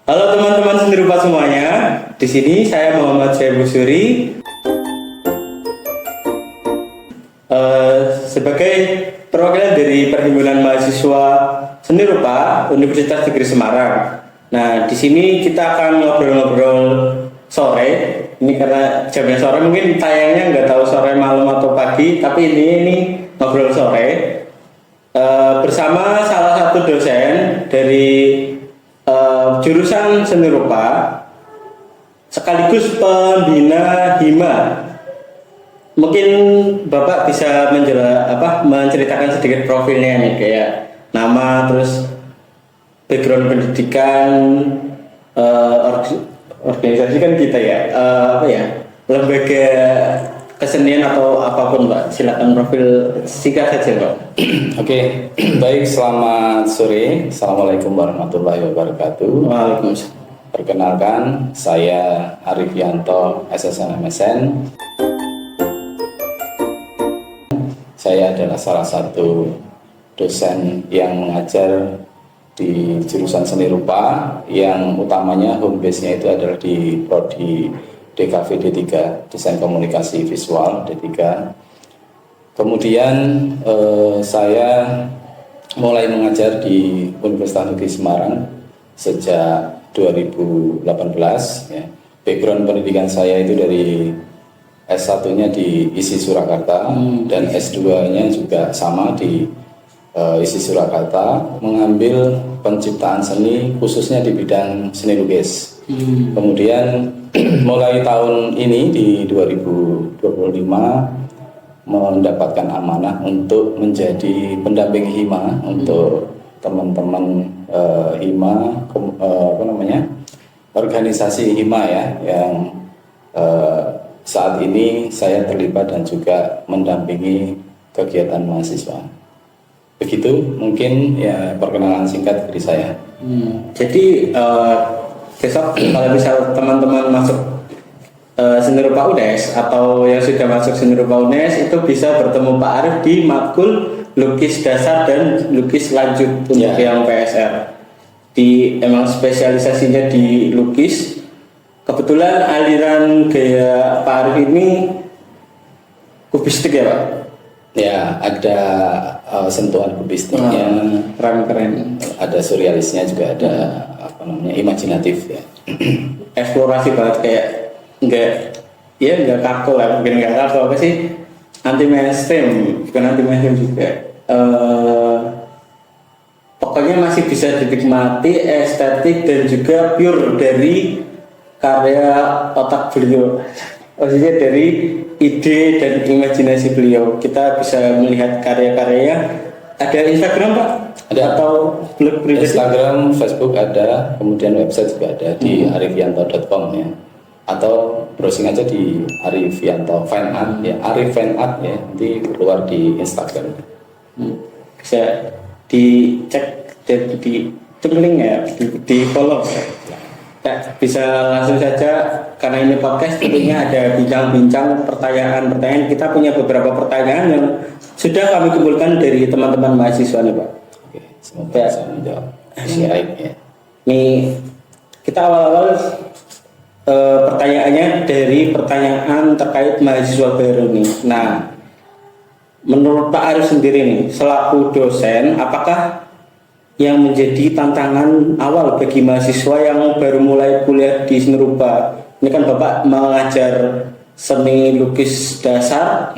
Halo teman-teman seni rupa semuanya. Di sini saya Muhammad Syekh Busuri sebagai perwakilan dari Perhimpunan Mahasiswa Seni Rupa Universitas Negeri Semarang. Nah, di sini kita akan ngobrol-ngobrol sore. Ini karena jamnya sore, mungkin tayangnya nggak tahu sore, malam atau pagi, tapi ini ngobrol sore bersama salah satu dosen dari jurusan seni rupa sekaligus pembina Hima. Mungkin Bapak bisa menceritakan sedikit profilnya nih, kayak nama, terus background pendidikan, organisasi kan kita ya, lembaga kesenian atau apapun, Pak. Silakan profil singkat saja, Pak. Oke, baik, selamat sore. Assalamualaikum warahmatullahi wabarakatuh. Waalaikumsalam. Perkenalkan, saya Arifianto, SSN MSN. Saya adalah salah satu dosen yang mengajar di jurusan seni rupa, yang utamanya home base-nya itu adalah di prodi DKV D3, Desain Komunikasi Visual D3. Kemudian saya mulai mengajar di Universitas Negeri Semarang sejak 2018. Ya. Background pendidikan saya itu dari S1-nya di ISI Surakarta dan S2-nya juga sama di ISI Surakarta, mengambil penciptaan seni khususnya di bidang seni lukis. Kemudian mulai tahun ini di 2025 mendapatkan amanah untuk menjadi pendamping Hima untuk teman-teman Hima, organisasi Hima ya, yang saat ini saya terlibat dan juga mendampingi kegiatan mahasiswa. Begitu mungkin ya perkenalan singkat dari saya. Jadi besok kalau misal teman-teman masuk seni rupa UNES atau yang sudah masuk seni rupa UNES itu bisa bertemu Pak Arif di matkul lukis dasar dan lukis lanjut untuk yang PSR. Emang spesialisasinya di lukis. Kebetulan aliran gaya Pak Arif ini kubistik ya, Pak? Ya, ada sentuhan kubistiknya, keren. ada surrealisnya juga, ada imajinatif ya. Eksplorasi banget, kayak nggak kaku lah, mungkin nggak kaku, apa sih, anti mainstream, bukan anti mainstream juga. Pokoknya masih bisa dinikmati estetik dan juga pure dari karya otak beliau, maksudnya dari ide dan imajinasi beliau. Kita bisa melihat karya-karyanya. Ada Instagram, Pak? Ada. Atau blog pribadi? Instagram, Facebook ada, kemudian website juga ada di arifianto.com ya. Atau browsing aja di Arifianto Fine Art ya, Arif Fine Art ya, nanti keluar di Instagram. Bisa dicek dan di link ya, di follow ya, bisa langsung saja. Karena ini podcast, tentunya ada bincang-bincang, pertanyaan-pertanyaan. Kita punya beberapa pertanyaan yang sudah kami kumpulkan dari teman-teman mahasiswa nih, Pak. Oke, semoga bisa menjawab baik ya. Nih, kita awal-awal pertanyaannya dari pertanyaan terkait mahasiswa baru nih. Nah, menurut Pak Arif sendiri nih, selaku dosen, apakah yang menjadi tantangan awal bagi mahasiswa yang baru mulai kuliah di seni rupa? Ini kan Bapak mengajar seni lukis dasar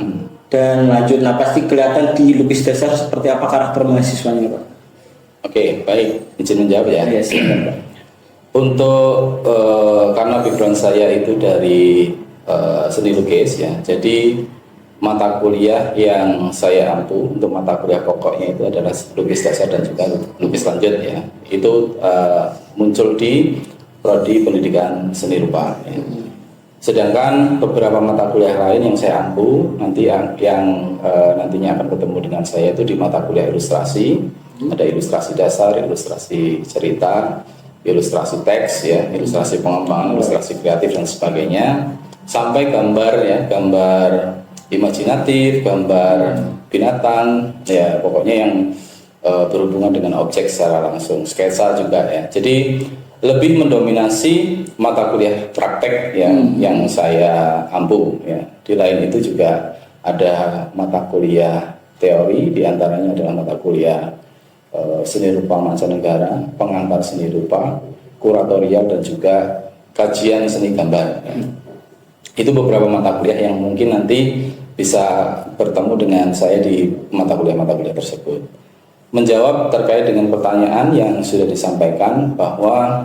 dan lanjut. Nah, pasti kelihatan di lukis dasar seperti apa karakter mahasiswanya, Pak? Oke, baik, izin menjawab ya. Ya, silakan, Pak. Untuk karena background saya itu dari seni lukis ya, jadi mata kuliah yang saya ampu untuk mata kuliah pokoknya itu adalah lukis dasar dan juga lukis lanjut ya. Itu muncul di prodi pendidikan seni rupa ya. Sedangkan beberapa mata kuliah lain yang saya ampu nanti yang nantinya akan ketemu dengan saya itu di mata kuliah ilustrasi. Ada ilustrasi dasar, ilustrasi cerita, ilustrasi teks ya, ilustrasi pengembangan, ilustrasi kreatif dan sebagainya, sampai gambar ya, gambar imajinatif, gambar binatang ya, pokoknya yang berhubungan dengan objek secara langsung, sketsa juga ya. Jadi lebih mendominasi mata kuliah praktek yang saya ampu ya. Di lain itu juga ada mata kuliah teori, diantaranya adalah mata kuliah seni rupa mancanegara, pengantar seni rupa, kuratorial, dan juga kajian seni gambar. Itu beberapa mata kuliah yang mungkin nanti bisa bertemu dengan saya di mata kuliah tersebut. Menjawab terkait dengan pertanyaan yang sudah disampaikan bahwa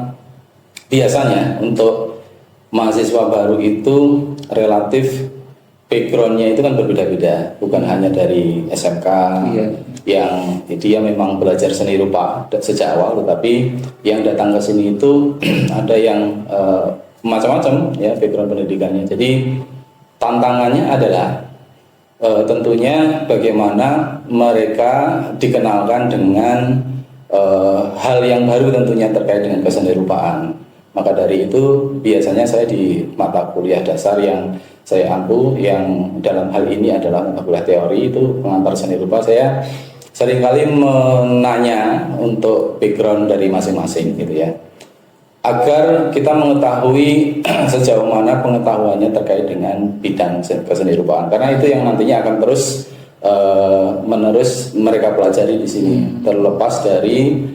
biasanya untuk mahasiswa baru itu relatif backgroundnya itu kan berbeda-beda, bukan hanya dari SMK yang dia memang belajar seni rupa sejak awal, tetapi yang datang ke sini itu ada yang macam-macam ya background pendidikannya. Jadi tantangannya adalah tentunya bagaimana mereka dikenalkan dengan hal yang baru tentunya terkait dengan kesenirupaan. Maka dari itu biasanya saya di mata kuliah dasar yang saya ampu, yang dalam hal ini adalah mata kuliah teori itu pengantar seni rupa, saya seringkali menanya untuk background dari masing-masing gitu ya, agar kita mengetahui sejauh mana pengetahuannya terkait dengan bidang kesenirupaan, karena itu yang nantinya akan terus menerus mereka pelajari di sini, terlepas dari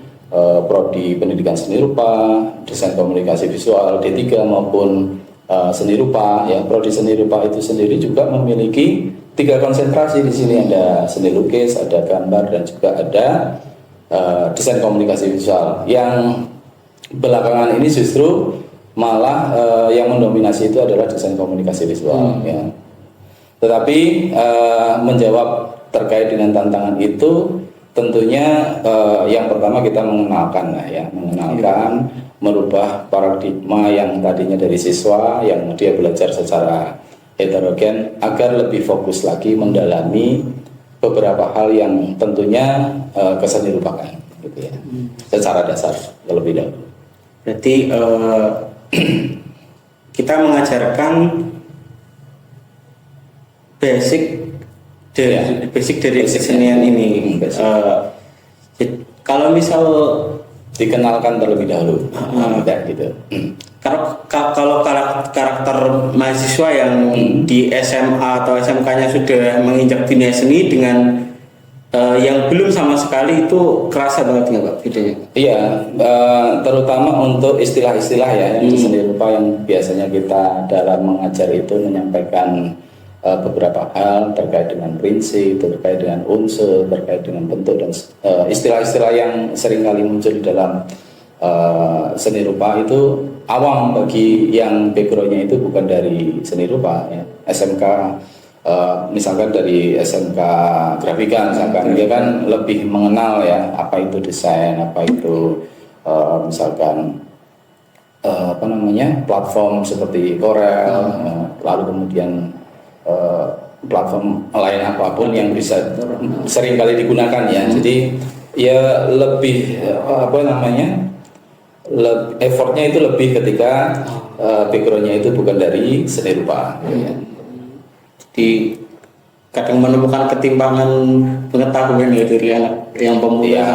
prodi pendidikan seni rupa, desain komunikasi visual D3 maupun seni rupa ya. Prodi seni rupa itu sendiri juga memiliki 3 konsentrasi di sini, ada seni lukis, ada gambar, dan juga ada desain komunikasi visual. Yang belakangan ini justru malah yang mendominasi itu adalah desain komunikasi visual ya. Tetapi menjawab terkait dengan tantangan itu, tentunya yang pertama kita mengenalkan merubah paradigma yang tadinya dari siswa yang dia belajar secara heterogen agar lebih fokus lagi mendalami beberapa hal yang tentunya kesenirupaan gitu ya, secara dasar terlebih dahulu. Berarti kita mengajarkan basic dari kesenian ini. Kalau misal dikenalkan terlebih dahulu, gitu. Kalau karakter mahasiswa yang di SMA atau SMK-nya sudah menginjak dunia seni dengan yang belum sama sekali, itu kerasa banget nggak Pak bedanya? Iya, terutama untuk istilah-istilah ya yang seni rupa yang biasanya kita dalam mengajar itu menyampaikan beberapa hal terkait dengan prinsip, terkait dengan unsur, terkait dengan bentuk, dan istilah-istilah yang seringkali muncul di dalam seni rupa itu awam bagi yang backgroundnya itu bukan dari seni rupa ya. SMK misalkan dari SMK grafika misalkan, dia kan lebih mengenal ya apa itu desain, apa itu misalkan platform seperti Corel, lalu kemudian platform lain apapun yang bisa sering kali digunakan ya. Jadi ya lebih effortnya itu lebih ketika backgroundnya itu bukan dari seni rupa ya. Jadi kadang menemukan ketimpangan pengetahuan ya dari anak yang pemula ya,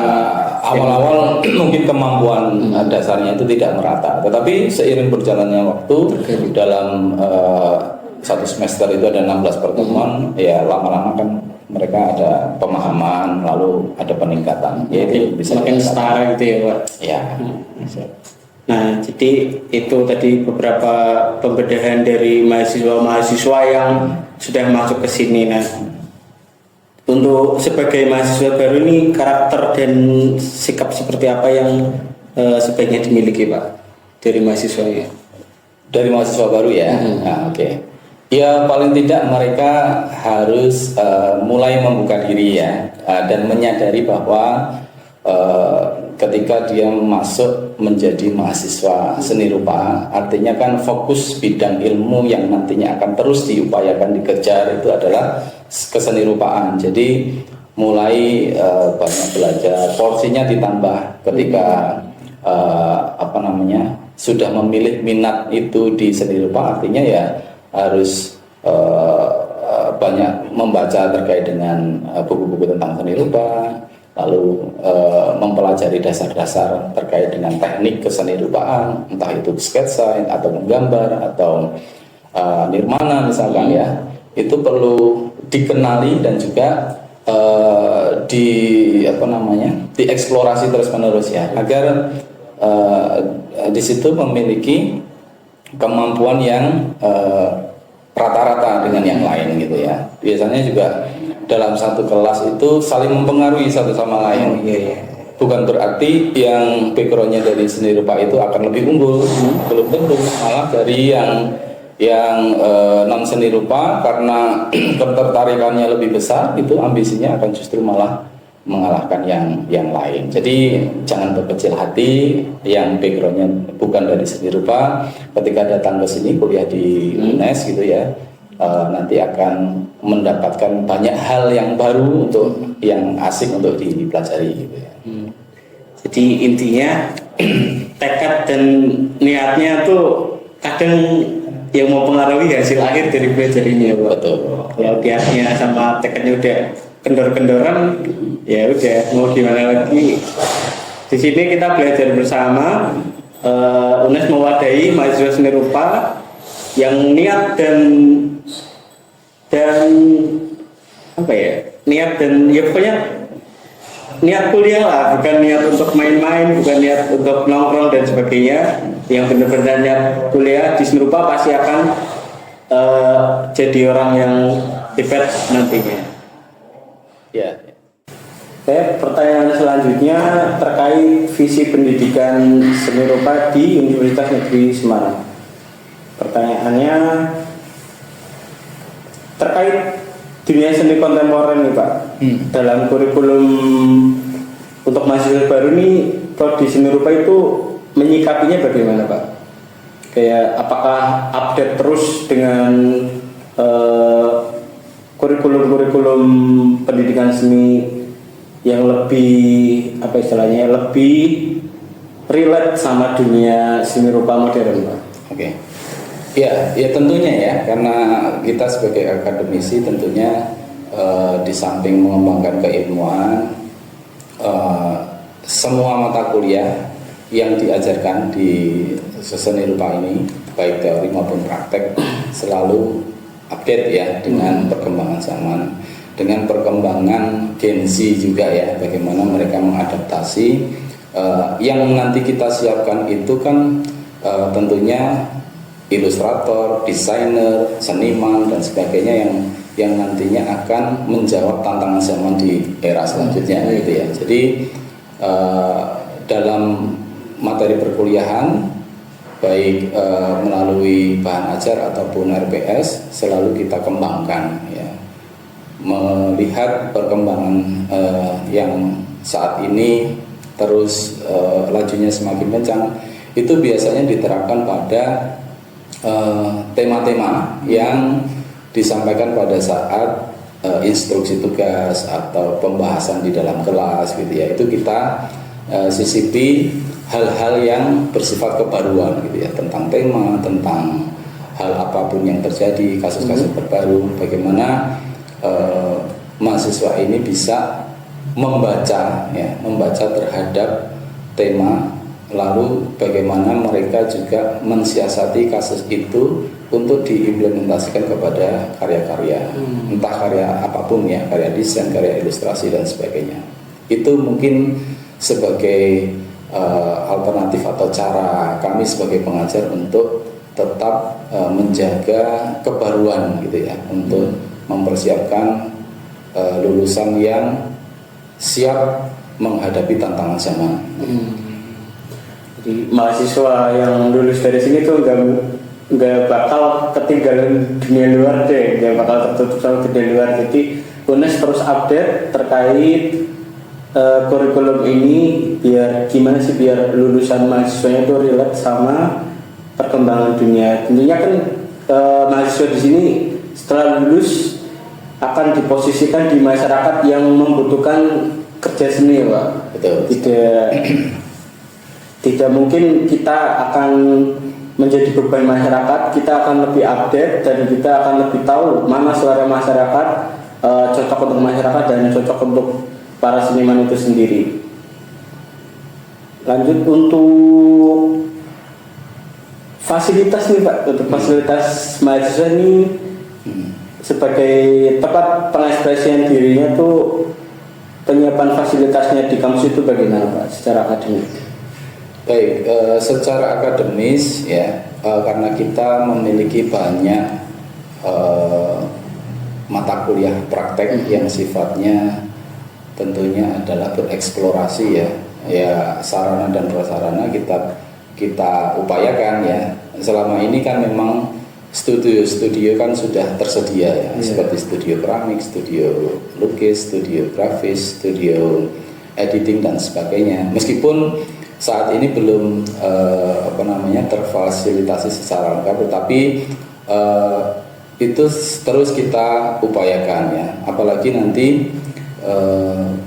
awal-awal mungkin kemampuan dasarnya itu tidak merata, tetapi seiring berjalannya waktu dalam satu semester itu ada 16 pertemuan, ya lama-lama kan mereka ada pemahaman, lalu ada peningkatan, ya itu bisa makin setara gitu ya Pak ya. Nah, jadi itu tadi beberapa pembedahan dari mahasiswa-mahasiswa yang sudah masuk ke sini. Nah, untuk sebagai mahasiswa baru ini, karakter dan sikap seperti apa yang sebaiknya dimiliki Pak dari mahasiswanya? Dari mahasiswa baru ya. Nah, oke. Ya paling tidak mereka harus mulai membuka diri ya, dan menyadari bahwa ketika dia masuk menjadi mahasiswa seni rupa, artinya kan fokus bidang ilmu yang nantinya akan terus diupayakan dikejar itu adalah kesenirupaan. Jadi mulai banyak belajar, porsinya ditambah ketika sudah memilih minat itu di seni rupa, artinya ya harus banyak membaca terkait dengan buku-buku tentang seni rupa, lalu mempelajari dasar-dasar terkait dengan teknik keseni rupaan, entah itu sketsa atau menggambar atau nirmana misalkan ya, itu perlu dikenali dan juga dieksplorasi terus-menerus ya, agar di situ memiliki kemampuan yang rata-rata dengan yang lain gitu ya. Biasanya juga dalam satu kelas itu saling mempengaruhi satu sama lain. Bukan berarti yang backgroundnya dari seni rupa itu akan lebih unggul, belum tentu. Malah dari yang non seni rupa, karena ketertarikannya lebih besar, itu ambisinya akan justru malah mengalahkan yang lain. Jadi jangan berkecil hati yang backgroundnya bukan dari seni rupa, ketika datang ke sini kuliah di UNES gitu ya, nanti akan mendapatkan banyak hal yang baru untuk yang asik untuk dipelajari gitu ya. Jadi intinya tekad dan niatnya tuh kadang yang mau mempengaruhi hasil akhir dari pelajarinya, Pak. Betul. Kalau niatnya sama tekadnya udah kendor-kendoran, ya udah mau gimana lagi. Di sini kita belajar bersama. UNES mewadahi mahasiswa seni rupa yang niat dan apa ya, niat dan ya pokoknya niat kuliah lah, bukan niat untuk main-main, bukan niat untuk nongkrong dan sebagainya. Yang benar-benar niat kuliah di seni rupa pasti akan jadi orang yang hebat nantinya. Ya. Pertanyaan selanjutnya terkait visi pendidikan seni rupa di Universitas Negeri Semarang. Pertanyaannya terkait dunia seni kontemporer nih Pak. Dalam kurikulum untuk mahasiswa baru nih, prodi seni rupa itu menyikapinya bagaimana Pak? Kayak apakah update terus dengan kurikulum-kurikulum pendidikan seni yang lebih apa istilahnya, lebih relate sama dunia seni rupa modern Pak? Oke. Ya tentunya ya, karena kita sebagai akademisi tentunya di samping mengembangkan keilmuan, semua mata kuliah yang diajarkan di seni rupa ini, baik teori maupun praktek, selalu update ya dengan perkembangan zaman, dengan perkembangan Gen Z juga ya, bagaimana mereka mengadaptasi. Yang nanti kita siapkan itu kan tentunya ilustrator, desainer, seniman dan sebagainya yang nantinya akan menjawab tantangan zaman di era selanjutnya gitu ya. Jadi dalam materi perkuliahan baik melalui bahan ajar ataupun RPS selalu kita kembangkan ya, melihat perkembangan yang saat ini terus lajunya semakin kencang. Itu biasanya diterapkan pada tema-tema yang disampaikan pada saat instruksi tugas atau pembahasan di dalam kelas gitu ya. Itu kita sisipi hal-hal yang bersifat kebaruan gitu ya, tentang tema, tentang hal apapun yang terjadi, kasus-kasus terbaru, bagaimana mahasiswa ini bisa membaca terhadap tema, lalu bagaimana mereka juga mensiasati kasus itu untuk diimplementasikan kepada karya-karya, entah karya apapun ya, karya desain, karya ilustrasi dan sebagainya. Itu mungkin sebagai alternatif atau cara kami sebagai pengajar untuk tetap menjaga kebaruan gitu ya, untuk mempersiapkan lulusan yang siap menghadapi tantangan zaman. Jadi mahasiswa yang lulus dari sini tuh nggak bakal ketinggalan dunia luar deh, nggak bakal tertutup sama dunia luar. Jadi UNES terus update terkait kurikulum ini, biar gimana sih biar lulusan mahasiswanya itu relate sama perkembangan dunia. Tentunya kan mahasiswa di sini setelah lulus akan diposisikan di masyarakat yang membutuhkan kerja seni, Pak. Betul. Tidak mungkin kita akan menjadi beban masyarakat. Kita akan lebih update dan kita akan lebih tahu mana suara masyarakat, cocok untuk masyarakat dan cocok untuk para seniman itu sendiri. Lanjut untuk fasilitas nih Pak, untuk fasilitas mahasiswa ini sebagai tempat pengekspresian dirinya tuh, penyiapan fasilitasnya di kampus itu bagaimana Pak secara akademik? Baik, secara akademis ya, karena kita memiliki banyak mata kuliah praktek yang sifatnya tentunya adalah bereksplorasi ya sarana dan prasarana kita upayakan ya. Selama ini kan memang studio kan sudah tersedia ya, seperti studio keramik, studio lukis, studio grafis, studio editing dan sebagainya. Meskipun saat ini belum terfasilitasi secara lengkap, tetapi itu terus kita upayakan ya. Apalagi nanti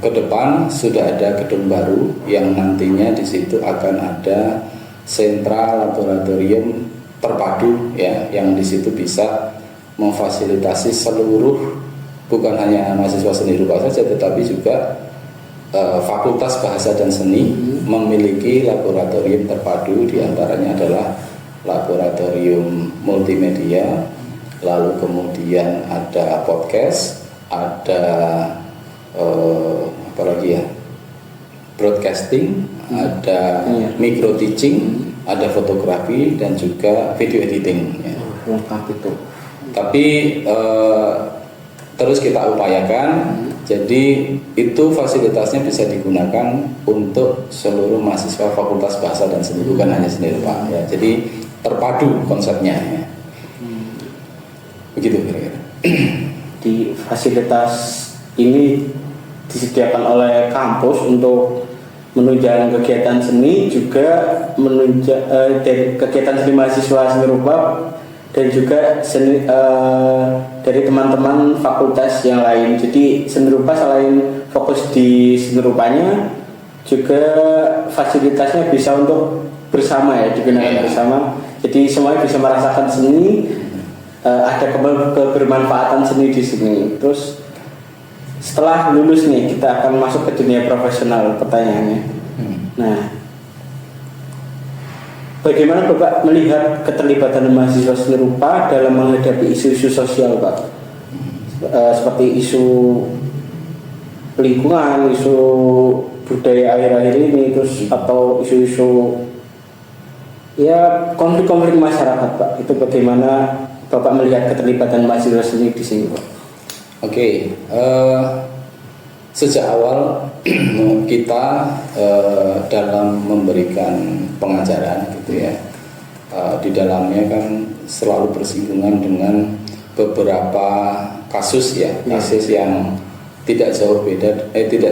ke depan sudah ada gedung baru yang nantinya di situ akan ada sentra laboratorium terpadu ya, yang di situ bisa memfasilitasi seluruh, bukan hanya mahasiswa seni rupa saja, tetapi juga Fakultas Bahasa dan Seni memiliki laboratorium terpadu, diantaranya adalah laboratorium multimedia, lalu kemudian ada podcast, ada broadcasting, ada micro teaching, ada fotografi dan juga video editing ya. Lengkap itu. Tapi terus kita upayakan, jadi itu fasilitasnya bisa digunakan untuk seluruh mahasiswa Fakultas Bahasa dan Seni, bukan hanya seni rupa ya. Jadi terpadu konsepnya ya. Begitu kira-kira. Di fasilitas ini disediakan oleh kampus untuk menunjang kegiatan seni, juga menunjang dari kegiatan seni mahasiswa seni rupa, dan juga seni dari teman-teman fakultas yang lain. Jadi seni rupa selain fokus di seni rupanya, juga fasilitasnya bisa untuk bersama ya, digunakan bersama. Jadi semuanya bisa merasakan seni, ada kebermanfaatan seni di sini. Terus setelah lulus nih, kita akan masuk ke dunia profesional, pertanyaannya. Nah, bagaimana Bapak melihat keterlibatan mahasiswa seni rupa dalam menghadapi isu-isu sosial Pak? Seperti isu lingkungan, isu budaya akhir-akhir ini, terus atau isu-isu ya konflik-konflik masyarakat Pak. Itu bagaimana Bapak melihat keterlibatan mahasiswa seni di sini Pak? Oke, sejak awal kita dalam memberikan pengajaran gitu ya, di dalamnya kan selalu bersinggungan dengan beberapa kasus ya, kasus yang tidak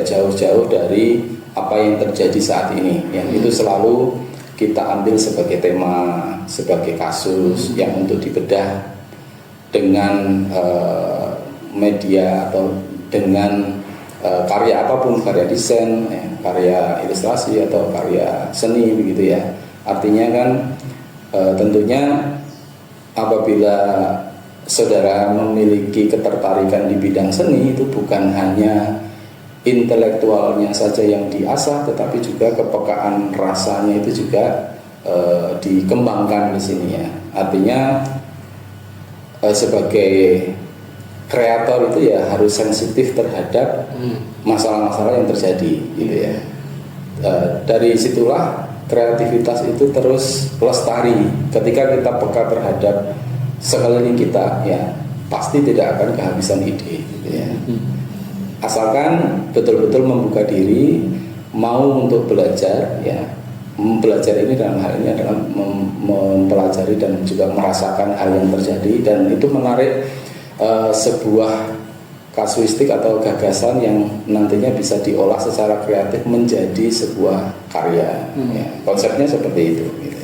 jauh-jauh dari apa yang terjadi saat ini. Yang itu selalu kita ambil sebagai tema, sebagai kasus yang untuk dibedah dengan media atau dengan karya apapun, karya desain, karya ilustrasi atau karya seni begitu ya. Artinya kan tentunya apabila saudara memiliki ketertarikan di bidang seni, itu bukan hanya intelektualnya saja yang diasah, tetapi juga kepekaan rasanya itu juga dikembangkan di sini ya. Artinya sebagai kreator itu ya harus sensitif terhadap masalah-masalah yang terjadi gitu ya. Dari situlah kreativitas itu terus lestari. Ketika kita peka terhadap sekeliling kita ya, pasti tidak akan kehabisan ide gitu ya. Asalkan betul-betul membuka diri, mau untuk belajar ya. Belajar ini dalam hal ini adalah mempelajari dan juga merasakan hal yang terjadi, dan itu menarik sebuah kasuistik atau gagasan yang nantinya bisa diolah secara kreatif menjadi sebuah karya. Ya, konsepnya seperti itu. Gitu.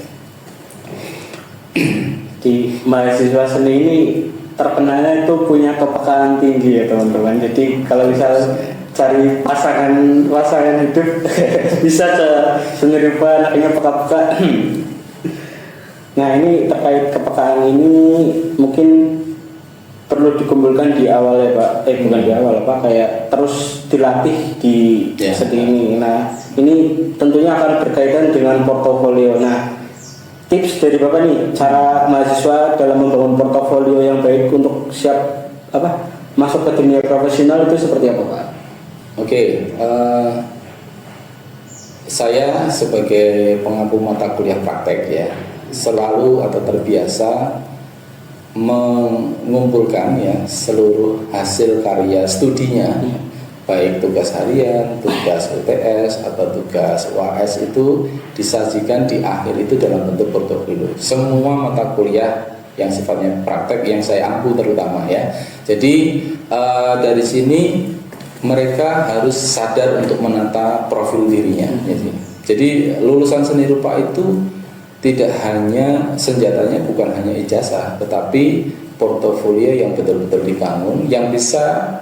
Di mahasiswa seni ini terkenalnya itu punya kepekaan tinggi ya teman-teman. Jadi kalau misalnya cari pasangan hidup bisa ke seni rupa, anaknya peka-peka. Nah ini terkait kepekaan ini mungkin perlu dikumpulkan di awal ya Pak, bukan di awal Pak, kayak terus dilatih di setting ini. Nah ini tentunya akan berkaitan dengan portofolio. Nah tips dari Bapak nih, cara mahasiswa dalam membangun portofolio yang baik untuk siap masuk ke dunia profesional itu seperti apa Pak? Oke, saya sebagai pengampu mata kuliah praktek ya selalu atau terbiasa mengumpulkan ya seluruh hasil karya studinya, baik tugas harian, tugas UTS atau tugas UAS itu disajikan di akhir itu dalam bentuk portofolio. Semua mata kuliah yang sifatnya praktek yang saya ampu terutama ya. Jadi dari sini mereka harus sadar untuk menata profil dirinya. Jadi lulusan seni rupa itu tidak hanya senjatanya bukan hanya ijazah, tetapi portofolio yang betul-betul dibangun, yang bisa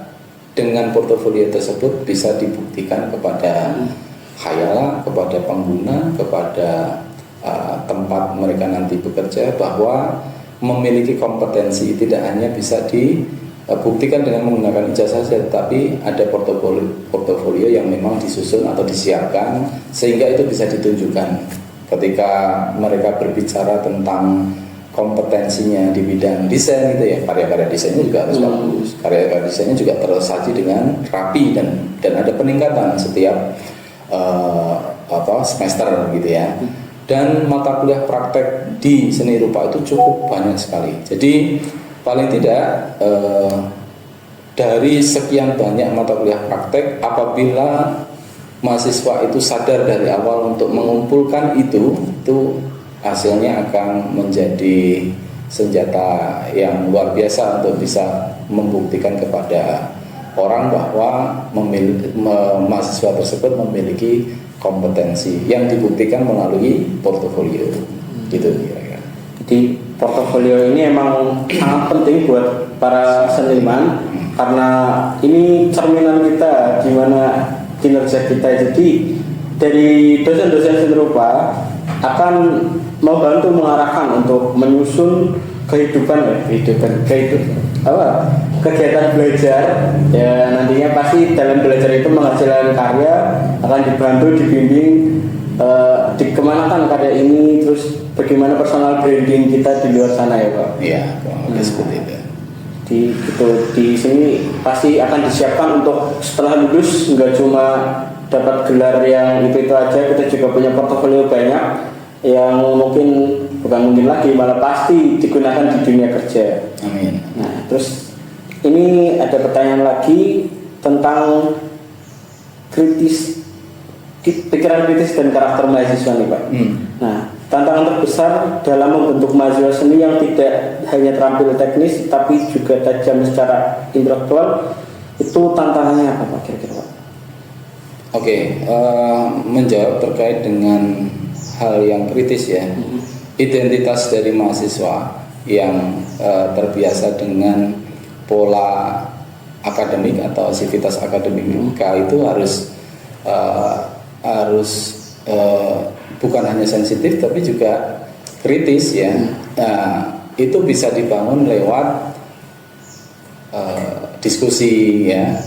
dengan portofolio tersebut bisa dibuktikan kepada khayal, kepada pengguna, kepada tempat mereka nanti bekerja bahwa memiliki kompetensi tidak hanya bisa dibuktikan dengan menggunakan ijazah saja, tetapi ada portofolio yang memang disusun atau disiapkan sehingga itu bisa ditunjukkan ketika mereka berbicara tentang kompetensinya di bidang desain gitu ya, karya-karya desainnya juga harus bagus, karya-karya desainnya juga tersaji dengan rapi dan ada peningkatan setiap semester gitu ya. Dan mata kuliah praktek di seni rupa itu cukup banyak sekali. Jadi paling tidak dari sekian banyak mata kuliah praktek, apabila mahasiswa itu sadar dari awal untuk mengumpulkan itu hasilnya akan menjadi senjata yang luar biasa untuk bisa membuktikan kepada orang bahwa mahasiswa tersebut memiliki kompetensi yang dibuktikan melalui portofolio gitu kira-kira. Jadi portofolio ini emang sangat penting buat para seniman karena ini cerminan kita gimana kinerja kita. Jadi dari dosen-dosen seni rupa akan membantu mengarahkan untuk menyusun kegiatan belajar ya, nantinya pasti dalam belajar itu menghasilkan karya, akan dibantu dibimbing dikemanakan karya ini, terus bagaimana personal branding kita di luar sana ya Pak. Iya, seperti itu. Di sini pasti akan disiapkan untuk setelah lulus nggak cuma dapat gelar yang itu aja, kita juga punya portofolio banyak yang bukan mungkin lagi, malah pasti digunakan di dunia kerja. Amin. Nah, terus ini ada pertanyaan lagi tentang pikiran kritis dan karakter mahasiswa nih Pak. Nah, tantangan terbesar dalam membentuk mahasiswa seni yang tidak hanya terampil teknis tapi juga tajam secara intelektual, itu tantangannya apa Pak kira-kira Pak? Oke, menjawab terkait dengan hal yang kritis ya. Identitas dari mahasiswa yang terbiasa dengan pola akademik atau sivitas akademika itu harus bukan hanya sensitif tapi juga kritis ya. Nah, itu bisa dibangun lewat diskusi ya,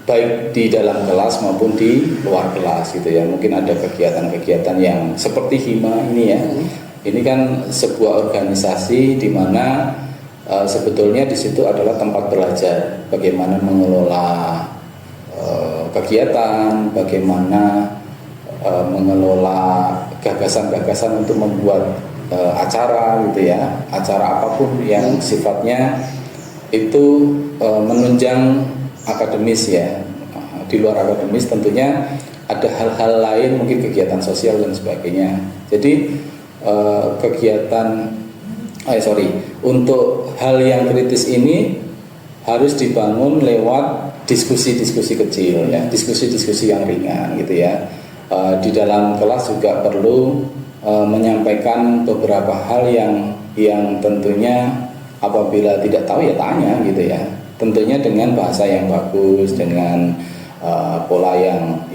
baik di dalam kelas maupun di luar kelas gitu ya. Mungkin ada kegiatan-kegiatan yang seperti Hima ini ya. Ini kan sebuah organisasi di mana sebetulnya di situ adalah tempat belajar bagaimana mengelola kegiatan, bagaimana mengelola gagasan-gagasan untuk membuat acara gitu ya, acara apapun yang sifatnya itu menunjang akademis ya. Di luar akademis tentunya ada hal-hal lain, mungkin kegiatan sosial dan sebagainya. Jadi untuk hal yang kritis ini harus dibangun lewat diskusi-diskusi kecil ya, diskusi-diskusi yang ringan gitu ya. Di dalam kelas juga perlu menyampaikan beberapa hal yang tentunya apabila tidak tahu ya tanya gitu ya. Tentunya dengan bahasa yang bagus, dengan pola yang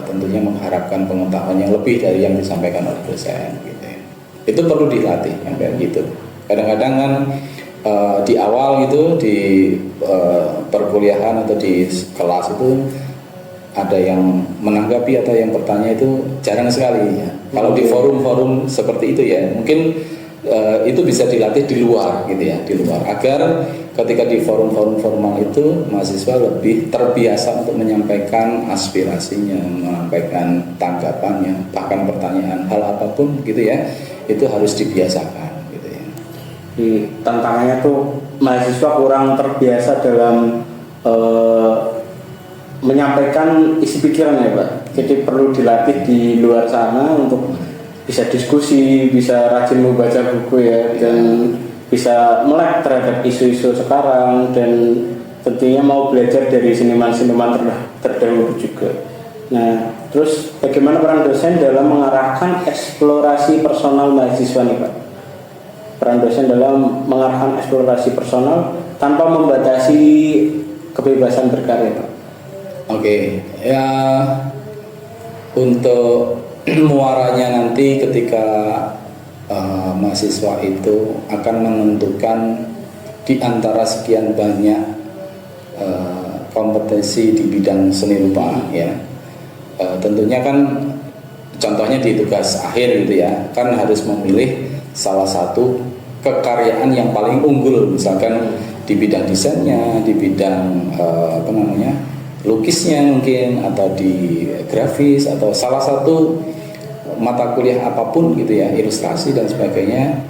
tentunya mengharapkan pengetahuan yang lebih dari yang disampaikan oleh dosen gitu ya. Itu perlu dilatih yang kayak gitu. Kadang-kadang kan di awal gitu di perkuliahan atau di kelas itu ada yang menanggapi atau yang bertanya itu jarang sekali ya. Kalau di forum-forum seperti itu ya mungkin itu bisa dilatih di luar gitu ya, di luar, agar ketika di forum-forum formal itu mahasiswa lebih terbiasa untuk menyampaikan aspirasinya, menyampaikan tanggapannya, bahkan pertanyaan hal apapun gitu ya, itu harus dibiasakan gitu ya. Tantangannya tuh mahasiswa kurang terbiasa dalam menyampaikan isi pikiran ya Pak. Jadi perlu dilatih di luar sana untuk bisa diskusi, bisa rajin membaca buku ya, dan bisa melek terhadap isu-isu sekarang, dan tentunya mau belajar dari seniman-seniman terdahulu juga. Nah, terus bagaimana peran dosen dalam mengarahkan eksplorasi personal mahasiswa nih Pak? Peran dosen dalam mengarahkan eksplorasi personal tanpa membatasi kebebasan berkarya Pak. Oke, ya untuk muaranya nanti ketika mahasiswa itu akan menentukan di antara sekian banyak kompetensi di bidang seni rupa ya. Tentunya kan contohnya di tugas akhir gitu ya, kan harus memilih salah satu kekaryaan yang paling unggul, misalkan di bidang desainnya, di bidang lukisnya mungkin, atau di grafis, atau salah satu mata kuliah apapun gitu ya, ilustrasi dan sebagainya,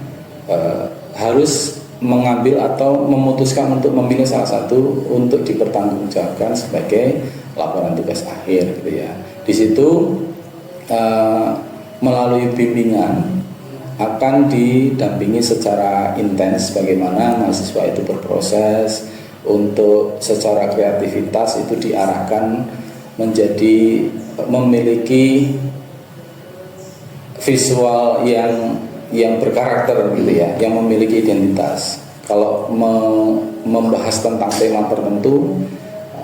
harus mengambil atau memutuskan untuk memilih salah satu untuk dipertanggungjawabkan sebagai laporan tugas akhir gitu ya. Di situ melalui bimbingan akan didampingi secara intens bagaimana mahasiswa itu berproses untuk secara kreativitas itu diarahkan menjadi memiliki visual yang berkarakter gitu ya, yang memiliki identitas. Kalau membahas tentang tema tertentu,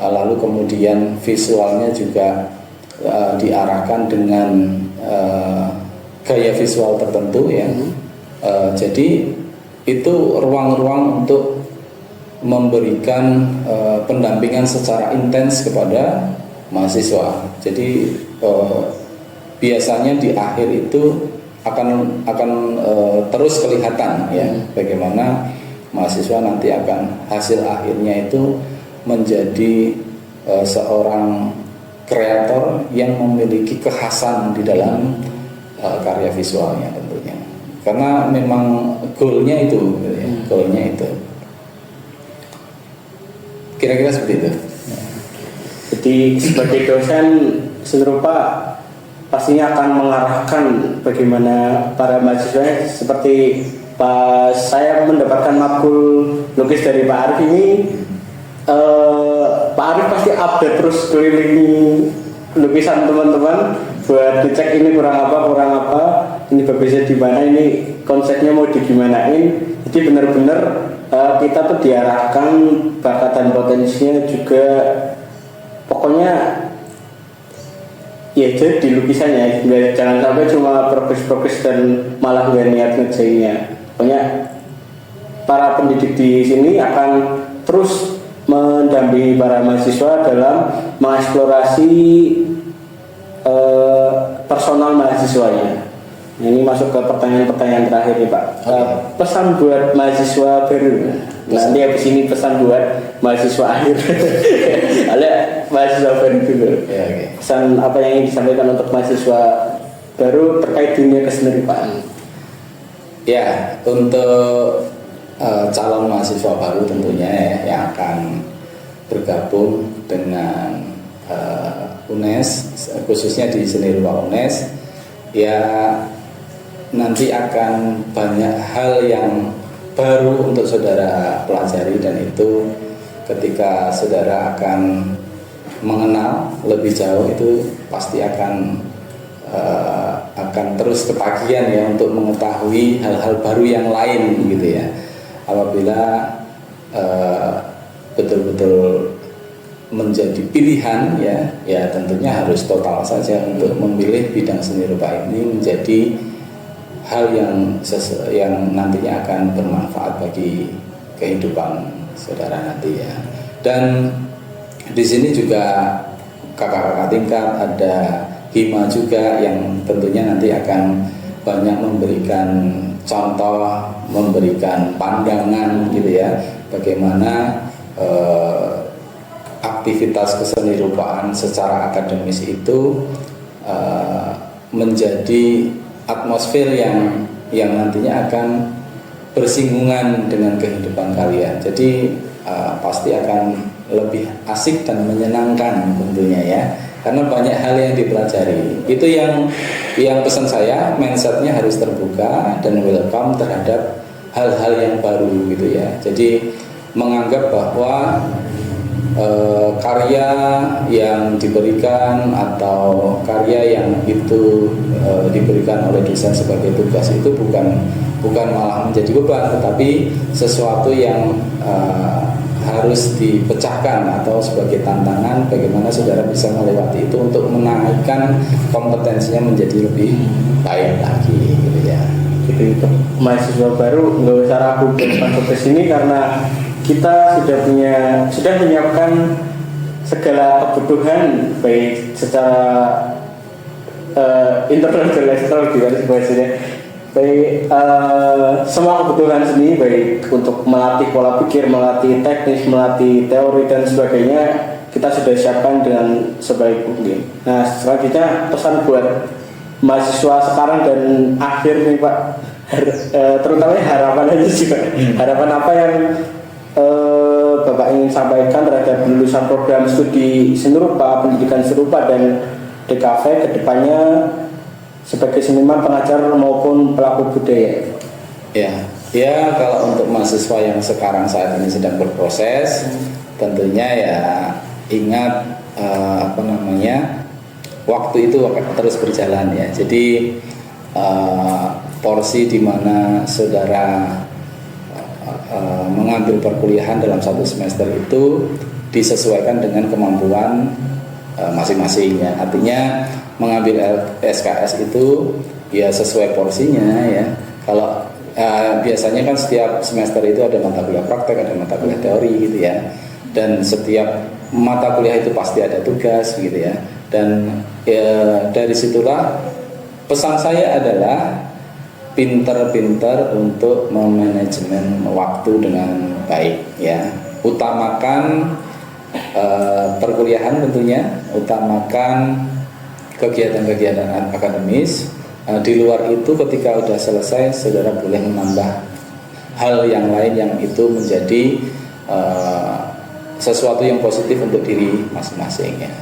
lalu kemudian visualnya juga diarahkan dengan gaya visual tertentu ya. Jadi itu ruang-ruang untuk memberikan pendampingan secara intens kepada mahasiswa. Jadi biasanya di akhir itu akan terus kelihatan ya bagaimana mahasiswa nanti akan hasil akhirnya itu menjadi seorang kreator yang memiliki kekhasan di dalam karya visualnya tentunya. Karena memang goalnya itu, ya, goalnya itu. Kira-kira seperti itu. Jadi sebagai dosen seni rupa pastinya akan mengarahkan bagaimana para mahasiswa, seperti pas saya mendapatkan makul lukis dari Pak Arif ini, Pak Arif pasti update terus keliling lukisan teman-teman buat dicek ini kurang apa, ini bagusnya di mana, ini konsepnya mau digimanain. Jadi benar-benar kita tuh diarahkan bakat dan potensinya juga, pokoknya ya jadi lukisannya jangan sampai cuma progres dan malah gak niat ngerjainnya. Pokoknya para pendidik di sini akan terus mendampingi para mahasiswa dalam mengeksplorasi personal mahasiswanya. Ini masuk ke pertanyaan-pertanyaan terakhir nih Pak. Pesan buat mahasiswa baru. Nanti habis ini pesan buat mahasiswa akhir. Ada mahasiswa baru dulu. Ya, okay. Pesan apa yang ingin disampaikan untuk mahasiswa baru terkait dunia kesenirupan? Ya, untuk calon mahasiswa baru tentunya ya, yang akan bergabung dengan UNES, khususnya di seni rupa UNES, ya nanti akan banyak hal yang baru untuk saudara pelajari, dan itu ketika saudara akan mengenal lebih jauh itu pasti akan terus ketagihan ya untuk mengetahui hal-hal baru yang lain gitu ya. Apabila betul-betul menjadi pilihan ya tentunya harus total saja untuk memilih bidang seni rupa ini menjadi hal yang nantinya akan bermanfaat bagi kehidupan saudara nanti ya. Dan di sini juga kakak-kakak tingkat, ada hima juga yang tentunya nanti akan banyak memberikan contoh, memberikan pandangan gitu ya, bagaimana aktivitas kesenirupan secara akademis itu menjadi atmosfer yang nantinya akan bersinggungan dengan kehidupan kalian. Jadi pasti akan lebih asik dan menyenangkan tentunya ya, karena banyak hal yang dipelajari. Itu yang pesan saya, mindsetnya harus terbuka dan welcome terhadap hal-hal yang baru gitu ya. Jadi menganggap bahwa karya yang diberikan atau karya yang itu diberikan oleh dosen sebagai tugas itu bukan malah menjadi beban, tetapi sesuatu yang harus dipecahkan atau sebagai tantangan bagaimana saudara bisa melewati itu untuk menaikkan kompetensinya menjadi lebih baik lagi gitu ya. Jadi untuk mahasiswa baru nggak usah ragu masuk ke sini karena kita sudah menyiapkan segala kebutuhan baik secara internal dan eksternal juga bahasanya. Baik semua kebutuhan seni, baik untuk melatih pola pikir, melatih teknis, melatih teori dan sebagainya, kita sudah siapkan dengan sebaik mungkin. Nah selanjutnya pesan buat mahasiswa sekarang dan akhir nih Pak, terutama harapan aja sih Pak. Harapan apa yang Bapak ingin sampaikan terhadap lulusan program studi seni rupa, pendidikan serupa dan DKV kedepannya sebagai seniman, pengajar maupun pelaku budaya? Ya kalau untuk mahasiswa yang sekarang saat ini sedang berproses, tentunya ya ingat waktu itu akan terus berjalan ya. Jadi porsi di mana saudara mengambil perkuliahan dalam satu semester itu disesuaikan dengan kemampuan masing-masing ya. Artinya mengambil SKS itu ya sesuai porsinya ya. Kalau biasanya kan setiap semester itu ada mata kuliah praktek, ada mata kuliah teori gitu ya. Dan setiap mata kuliah itu pasti ada tugas gitu ya. Dan dari situlah pesan saya adalah pinter-pinter untuk memanajemen waktu dengan baik ya. Utamakan perkuliahan tentunya, utamakan kegiatan-kegiatan akademis. Di luar itu ketika sudah selesai saudara boleh menambah hal yang lain yang itu menjadi sesuatu yang positif untuk diri masing-masing ya.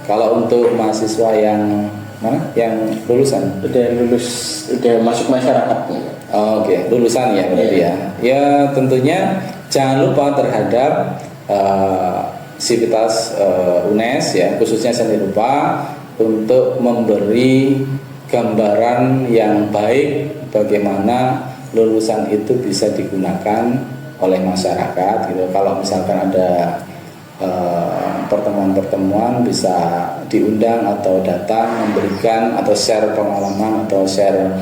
Kalau untuk mahasiswa yang mana? Yang lulusan? Udah masuk masyarakat. Oke, lulusan ya berarti ya. Ya tentunya jangan lupa terhadap sivitas UNES ya, khususnya seni rupa, untuk memberi gambaran yang baik bagaimana lulusan itu bisa digunakan oleh masyarakat gitu. Kalau misalkan ada pertemuan-pertemuan bisa diundang atau datang memberikan atau share pengalaman atau share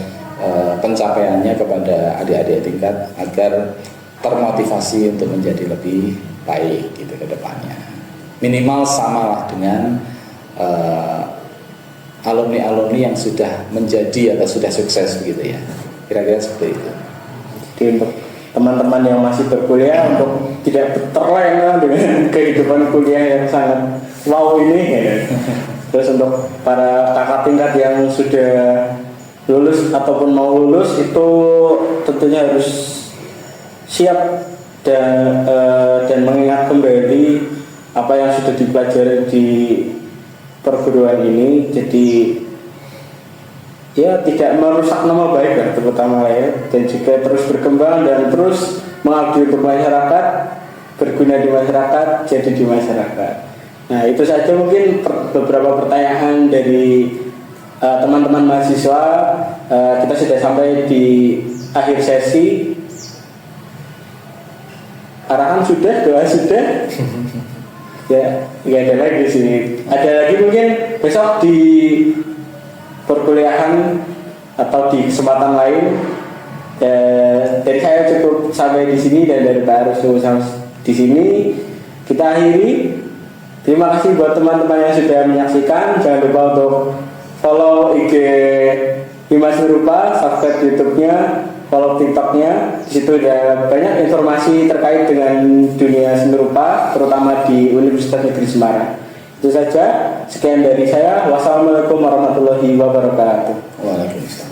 pencapaiannya kepada adik-adik tingkat agar termotivasi untuk menjadi lebih baik gitu ke depannya. Minimal samalah dengan alumni-alumni yang sudah menjadi atau sudah sukses begitu ya. Kira-kira seperti itu. Jadi untuk teman-teman yang masih berkuliah untuk tidak terlena dengan kehidupan kuliah yang sangat wow ini ya. Terus untuk para kakak tingkat yang sudah lulus ataupun mau lulus itu tentunya harus siap dan mengingat kembali apa yang sudah dipelajari di perguruan ini. Jadi ya tidak merusak nama baik lah terutama ya, dan juga terus berkembang dan terus mengabdi untuk masyarakat, berguna di masyarakat, jadi di masyarakat. Nah itu saja mungkin beberapa pertanyaan dari teman-teman mahasiswa. Kita sudah sampai di akhir sesi. Arahan sudah, doa sudah. Ya, nggak ada lagi di sini. Ada lagi mungkin besok di perkuliahan atau di kesempatan lain Dari saya cukup sampai di sini dan dari Pak Arus sampai di sini kita akhiri. Terima kasih buat teman-teman yang sudah menyaksikan. Jangan lupa untuk follow IG Bima Seni Rupa, subscribe YouTube-nya, follow TikTok-nya. Di situ ada banyak informasi terkait dengan dunia seni rupa, terutama di Universitas Negeri Semarang. Itu saja. Sekian dari saya. Wassalamualaikum warahmatullahi wabarakatuh. Waalaikumsalam.